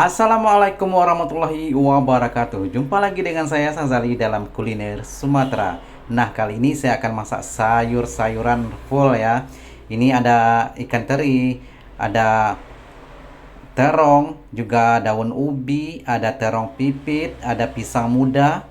Assalamualaikum warahmatullahi wabarakatuh. Jumpa lagi dengan saya Sazali dalam kuliner Sumatera. Nah, kali ini saya akan masak sayur-sayuran full ya. Ini ada ikan teri, ada terong, juga daun ubi, ada terong pipit, ada pisang muda.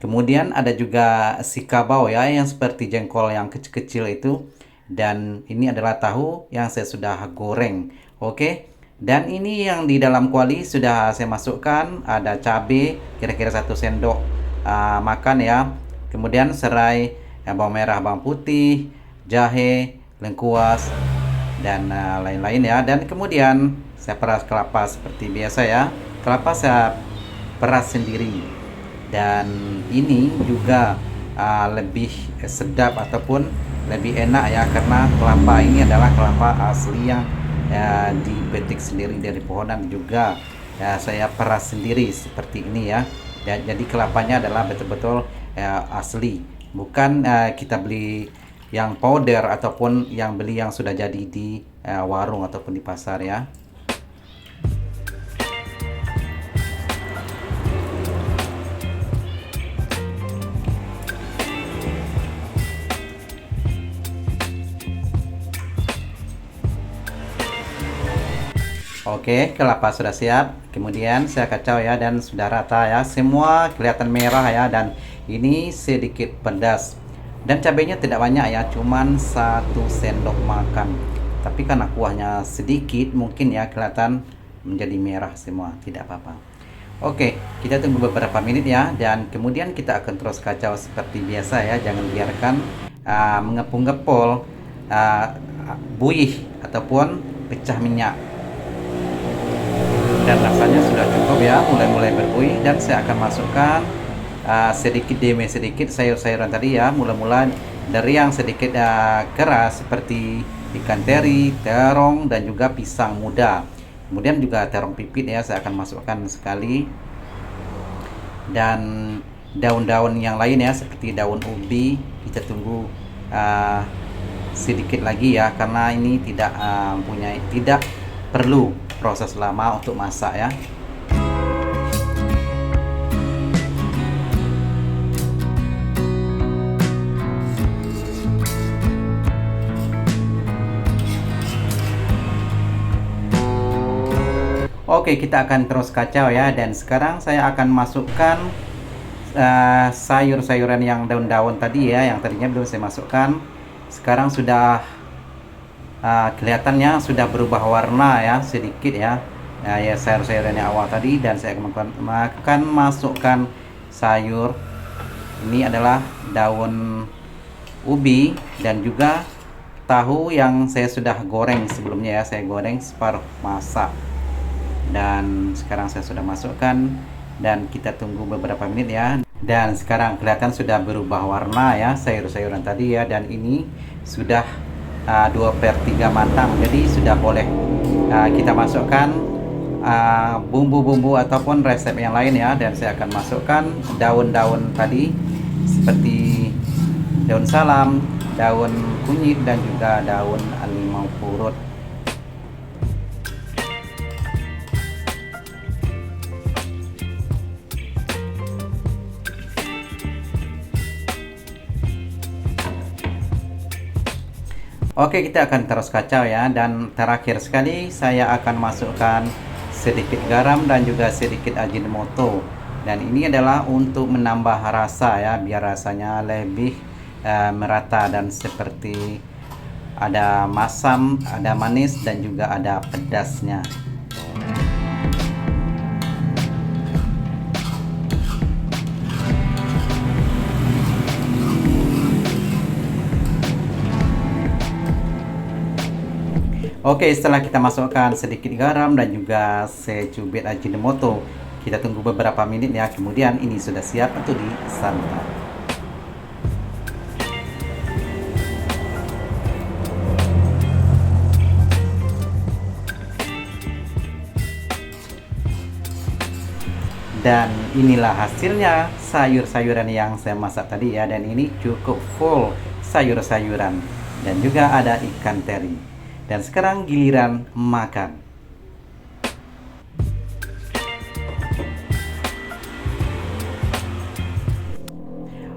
Kemudian ada juga sikabau ya, yang seperti jengkol yang kecil-kecil itu. Dan ini adalah tahu yang saya sudah goreng. Oke. Dan ini yang di dalam kuali sudah saya masukkan, ada cabai kira-kira 1 sendok makan ya. Kemudian serai, bawang merah, bawang putih, jahe, lengkuas, dan lain-lain ya. Dan kemudian saya peras kelapa seperti biasa ya. Kelapa saya peras sendiri. Dan ini juga lebih sedap ataupun lebih enak ya, karena kelapa ini adalah kelapa asli yang dipetik sendiri dari pohonan, juga saya peras sendiri seperti ini ya. Jadi kelapanya adalah betul-betul asli, bukan kita beli yang powder ataupun yang beli yang sudah jadi di warung ataupun di pasar ya. Oke, kelapa sudah siap. Kemudian saya kacau ya, dan sudah rata ya. Semua kelihatan merah ya, dan ini sedikit pedas. Dan cabenya tidak banyak ya, cuman 1 sendok makan. Tapi karena kuahnya sedikit, mungkin ya kelihatan menjadi merah semua. Tidak apa-apa. Oke, kita tunggu beberapa menit ya, dan kemudian kita akan terus kacau seperti biasa ya. Jangan biarkan mengepul-ngepul, buih ataupun pecah minyak. Dan rasanya sudah cukup ya, mulai berbuih. Dan saya akan masukkan sedikit demi sedikit sayur-sayuran tadi ya, mula-mula dari yang sedikit keras seperti ikan teri, terong, dan juga pisang muda. Kemudian juga terong pipit ya, saya akan masukkan sekali. Dan daun-daun yang lain ya, seperti daun ubi, kita tunggu sedikit lagi ya, karena ini tidak perlu proses lama untuk masak ya. Oke, kita akan terus kacau ya, dan sekarang saya akan masukkan sayur-sayuran yang daun-daun tadi ya, yang tadinya belum saya masukkan. Sekarang sudah kelihatannya sudah berubah warna ya sedikit ya. Ya, sayur-sayuran yang awal tadi, dan saya akan masukkan sayur. Ini adalah daun ubi dan juga tahu yang saya sudah goreng sebelumnya ya. Saya goreng separuh masak, dan sekarang saya sudah masukkan, dan kita tunggu beberapa menit ya. Dan sekarang kelihatan sudah berubah warna ya sayur-sayuran tadi ya, dan ini sudah 2/3 matang, jadi sudah boleh kita masukkan bumbu-bumbu ataupun resep yang lain ya. Dan saya akan masukkan daun-daun tadi seperti daun salam, daun kunyit, dan juga daun limau purut. Oke, kita akan terus kacau ya, dan terakhir sekali saya akan masukkan sedikit garam dan juga sedikit ajinomoto. Dan ini adalah untuk menambah rasa ya, biar rasanya lebih merata, dan seperti ada masam, ada manis, dan juga ada pedasnya. Oke, setelah kita masukkan sedikit garam dan juga secubit ajinomoto, kita tunggu beberapa menit ya. Kemudian ini sudah siap untuk disantap. Dan inilah hasilnya sayur-sayuran yang saya masak tadi ya. Dan ini cukup full sayur-sayuran, dan juga ada ikan teri. Dan sekarang giliran makan.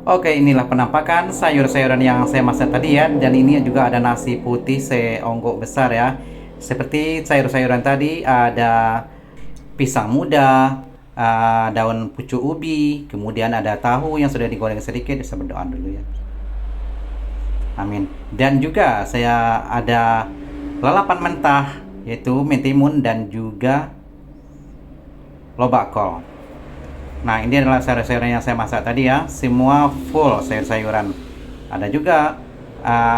Oke, inilah penampakan sayur-sayuran yang saya masak tadi ya. Dan ini juga ada nasi putih seonggok besar ya. Seperti sayur-sayuran tadi ada pisang muda, daun pucuk ubi, kemudian ada tahu yang sudah digoreng sedikit. Bisa berdoa dulu ya. Amin. Dan juga saya ada lalapan mentah yaitu mentimun dan juga lobak kol. Nah, ini adalah sayur-sayuran yang saya masak tadi ya. Semua full sayur-sayuran. Ada juga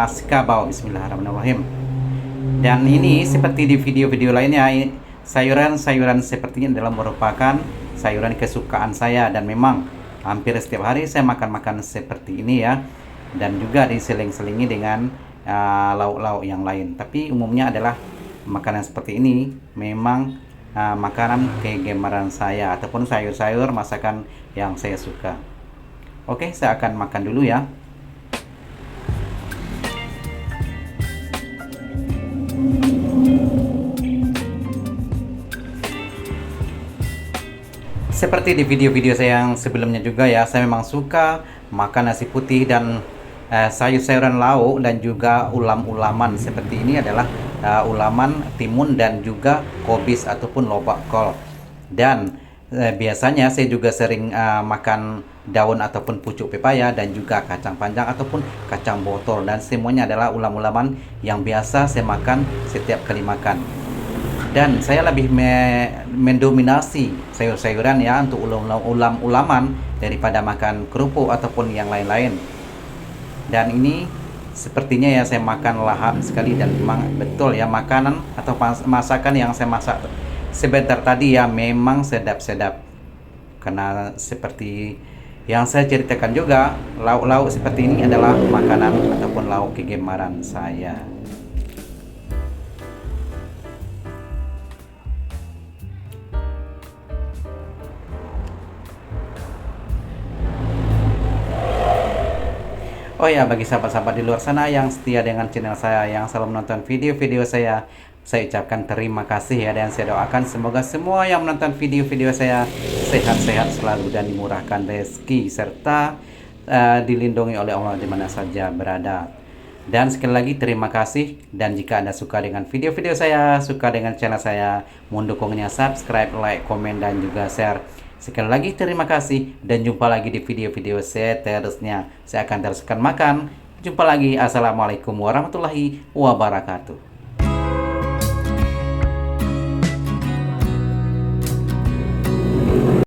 sekabau. Bismillahirrahmanirrahim. Dan ini seperti di video-video lainnya, sayuran-sayuran seperti ini adalah merupakan sayuran kesukaan saya dan memang hampir setiap hari saya makan-makan seperti ini ya. Dan juga diseling-selingi dengan lauk-lauk yang lain. Tapi umumnya adalah makanan seperti ini memang makanan kegemaran saya ataupun sayur-sayur masakan yang saya suka. Oke, saya akan makan dulu ya. Seperti di video-video saya yang sebelumnya juga ya, saya memang suka makan nasi putih dan sayur-sayuran lauk dan juga ulam-ulaman seperti ini adalah ulaman timun dan juga kobis ataupun lobak kol. Dan biasanya saya juga sering makan daun ataupun pucuk pepaya dan juga kacang panjang ataupun kacang botol, dan semuanya adalah ulam-ulaman yang biasa saya makan setiap kali makan. Dan saya lebih mendominasi sayur-sayuran ya untuk ulam-ulaman daripada makan kerupuk ataupun yang lain-lain. Dan ini sepertinya ya saya makan lahap sekali, dan memang betul ya makanan atau masakan yang saya masak sebentar tadi ya memang sedap-sedap. Karena seperti yang saya ceritakan juga, lauk-lauk seperti ini adalah makanan ataupun lauk kegemaran saya. Oh ya, bagi sahabat-sahabat di luar sana yang setia dengan channel saya, yang selalu menonton video-video saya ucapkan terima kasih ya, dan saya doakan semoga semua yang menonton video-video saya sehat-sehat selalu dan dimurahkan rezeki serta dilindungi oleh Allah di mana saja berada. Dan sekali lagi terima kasih, dan jika Anda suka dengan video-video saya, suka dengan channel saya, mohon dukungnya subscribe, like, komen, dan juga share. Sekali lagi terima kasih, dan jumpa lagi di video-video seterusnya. Saya akan teruskan makan. Jumpa lagi. Assalamualaikum warahmatullahi wabarakatuh.